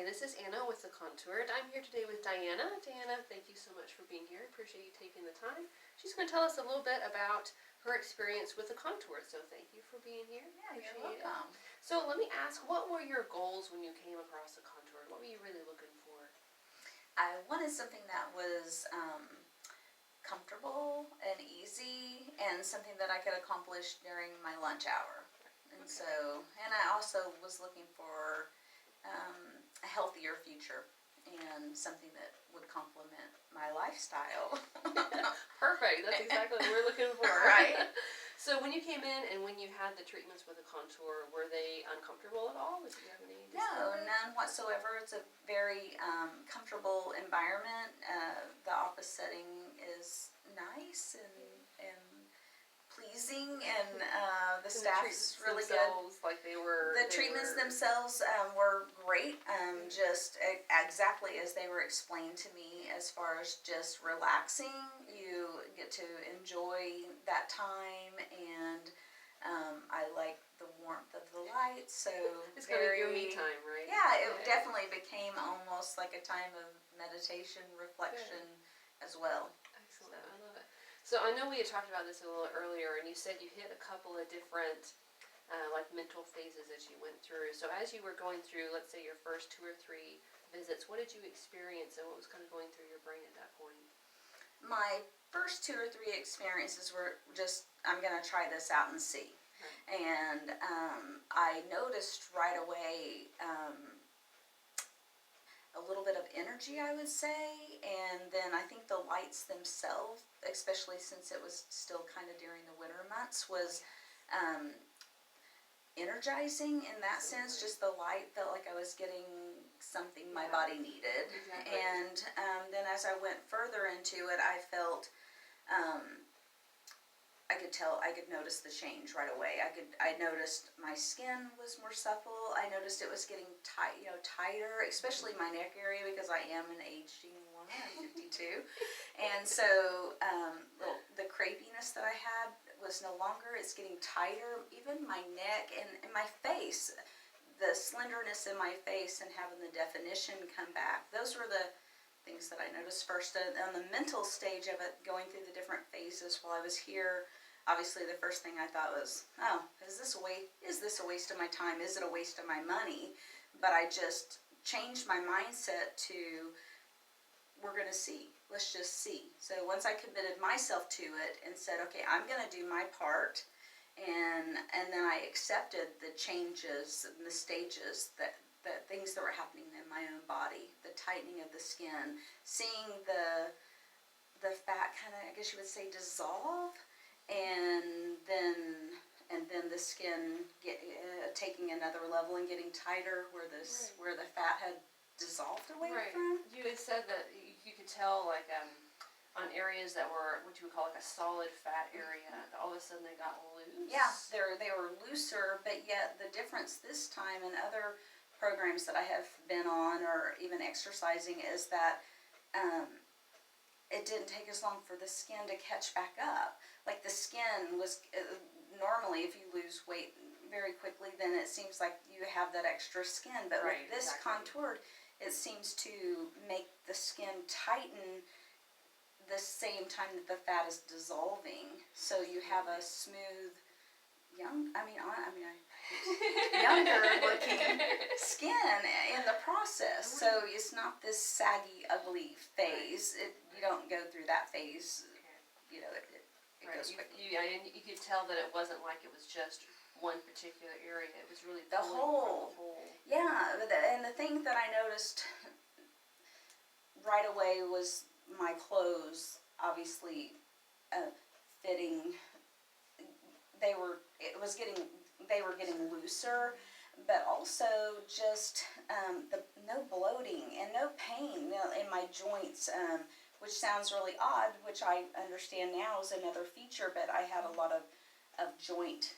this is Anna with The Contoured. I'm here today with Diana. Diana, thank you so much for being here. Appreciate you taking the time. She's going to tell us a little bit about her experience with The Contoured, so thank you for being here. Yeah, you're welcome. So let me ask, what were your goals when you came across The Contoured? What were you really looking for? I wanted something that was comfortable and easy and something that I could accomplish during my lunch hour. And I also was looking for a healthier future and something that would complement my lifestyle. Perfect. That's exactly what we're looking for. Right. So when you came in and when you had the treatments with the contour, were they uncomfortable at all? Did you have any discomfort? No, none whatsoever. It's a very comfortable environment. The office setting is nice and pleasing, and the staff's really good. Like The treatments themselves were great, just exactly as they were explained to me, as far as just relaxing. You get to enjoy that time, and I like the warmth of the lights, so it's kind of your me time, right? Yeah, it definitely became almost like a time of meditation, reflection as well. Excellent, I love it. So I know we had talked about this a little earlier, and you said you hit a couple of different like mental phases that you went through. So as you were going through, let's say, your first 2 or 3 visits, what did you experience and what was kind of going through your brain at that point? My first 2 or 3 experiences were just, I'm going to try this out and see. Right. And I noticed right away a little bit of energy, I would say, and then I think the lights themselves, especially since it was still kind of during the winter months, was energizing in that sense. Just the light felt like I was getting something my body needed. Exactly. And then as I went further into it, I felt I could notice the change right away. I noticed my skin was more supple. I noticed it was getting tighter, especially my neck area, because I am an aging woman. I'm 52, and so the crepiness that I had was no longer. It's getting tighter. Even my neck and my face, the slenderness in my face and having the definition come back. Those were the things that I noticed first. On the mental stage of it, going through the different phases while I was here, obviously the first thing I thought was, oh, is this a waste of my time? Is it a waste of my money? But I just changed my mindset to, we're going to see. Let's just see. So once I committed myself to it and said, okay, I'm going to do my part, and then I accepted the changes and the stages, the things that were happening in my own body, the tightening of the skin, seeing the fat kind of, I guess you would say, dissolve, and then the skin taking another level and getting tighter where the fat had dissolved away from. You had said that you could tell, like, on areas that were what you would call like a solid fat area, all of a sudden they got loose. Yeah, they were looser, but yet the difference this time and other programs that I have been on, or even exercising, is that it didn't take as long for the skin to catch back up. Like, the skin was normally, if you lose weight very quickly, then it seems like you have that extra skin. But with this contoured, it seems to make the skin tighten the same time that the fat is dissolving. So you have a smooth, younger looking skin in the process. So it's not this saggy, ugly phase. You don't go through that phase. It goes quickly. You could tell that it wasn't like it was just one particular area. It was really the whole. Yeah, and the thing that I noticed right away was my clothes, obviously, fitting. They were getting looser, but also just no bloating and no pain in my joints, which sounds really odd, which I understand now is another feature, but I had a lot of joint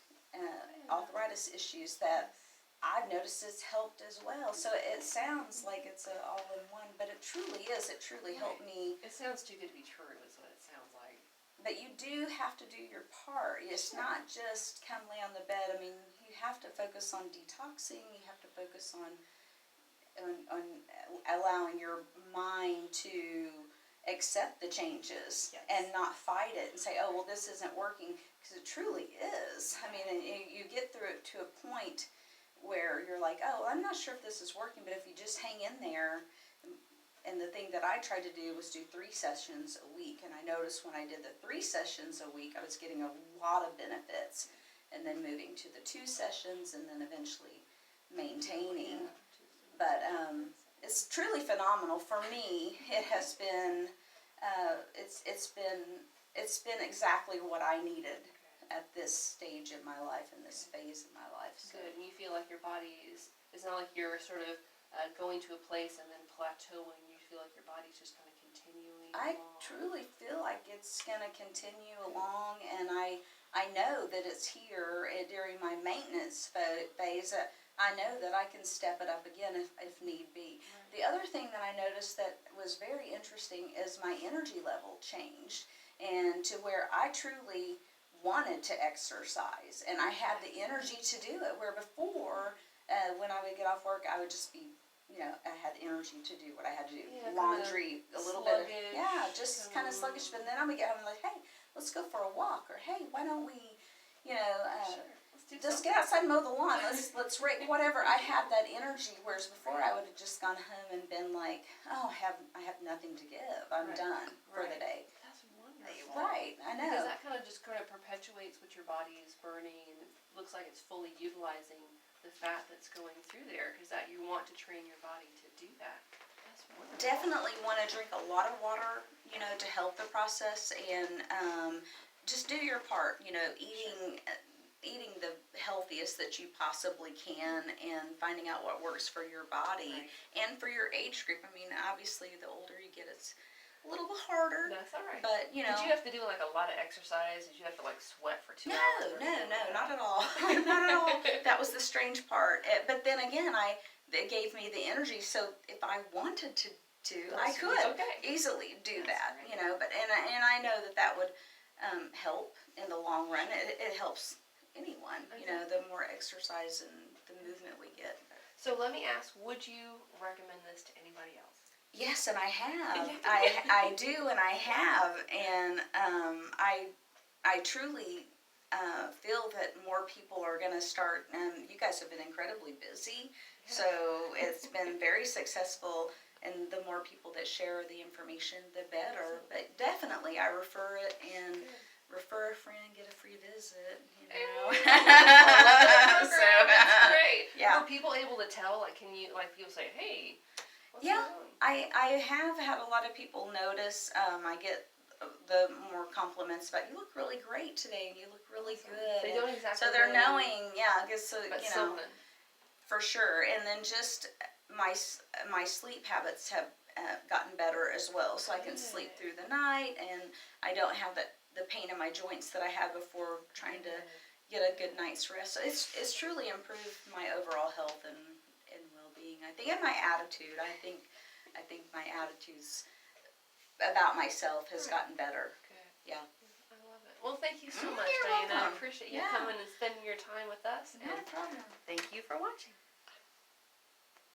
arthritis issues that I've noticed it's helped as well. So it sounds like it's an all-in-one, but it truly is. It truly helped me. It sounds too good to be true, is what it sounds like. But you do have to do your part. It's not just come lay on the bed. I mean, you have to focus on detoxing. You have to focus on allowing your mind to accept the changes Yes. and not fight it and say, oh, well, this isn't working, because it truly is. I mean, and you get through it to a point where you're like, oh, I'm not sure if this is working, but if you just hang in there. And the thing that I tried to do was do 3 sessions a week, and I noticed when I did the 3 sessions a week, I was getting a lot of benefits, and then moving to the 2 sessions, and then eventually maintaining. But it's truly phenomenal for me. It has been, it's been exactly what I needed at this stage in my life, in this phase of my life. So. Good, and you feel like your body is, it's not like you're sort of going to a place and then plateauing. You feel like your body's just kind of continuing I along. truly feel like it's going to continue along, and I know that it's here during my maintenance phase. I know that I can step it up again if need be. Right. The other thing that I noticed that was very interesting is my energy level changed, and to where I truly wanted to exercise, and I had the energy to do it, where before, when I would get off work, I would just be, I had energy to do what I had to do. Yeah, laundry, a little sluggish, bit of, just kind of sluggish, but then I would get home and like, hey, let's go for a walk, or hey, why don't we, Sure. Let's do just something. get outside and mow the lawn, let's rake, whatever. I had that energy, whereas before I would have just gone home and been like, oh, I have nothing to give, I'm Right. done for the Right. day. That's wonderful. Right, I know. Because that kind of just kind of perpetuates what your body is burning, and it looks like it's fully utilizing the fat that's going through there, because that you want to train your body to do that. That's wonderful. Definitely want to drink a lot of water, to help the process, and just do your part, eating the healthiest that you possibly can, and finding out what works for your body. Right. And for your age group. I mean, obviously the older you get, it's a little bit harder, That's all right. but Did you have to do like a lot of exercise? Did you have to like sweat for 2 no, hours? or no, anything no, like not that? at all. Not at all. That was the strange part. But then again, it gave me the energy, so if I wanted to, I That's could okay. easily do That's that, right. But and I know that would help in the long run. It helps anyone, the more exercise and the movement we get. So let me ask, would you recommend this to anybody else? Yes, and I have. I do, and I have, and I truly feel that more people are going to start. You guys have been incredibly busy, so it's been very successful. And the more people that share the information, the better. But definitely, I refer it and refer a friend, get a free visit. That's So, great. yeah. Are people able to tell? Like, can you people say, "Hey, what's Yeah, going on?" I have had a lot of people notice. I get the more compliments about, you look really great today, and you look really good. They don't exactly. So they're know, knowing, yeah, I guess so, but something. for sure. And then just my sleep habits have gotten better as well, so I can sleep through the night, and I don't have the pain in my joints that I had before trying to get a good night's rest. So it's truly improved my overall health and well-being. I think, and my attitude. I think my attitudes about myself has gotten better. Good. Yeah. I love it. Well, thank you so much, You're Diana. I welcome. appreciate you Yeah. coming and spending your time with us. No And problem. thank you for watching.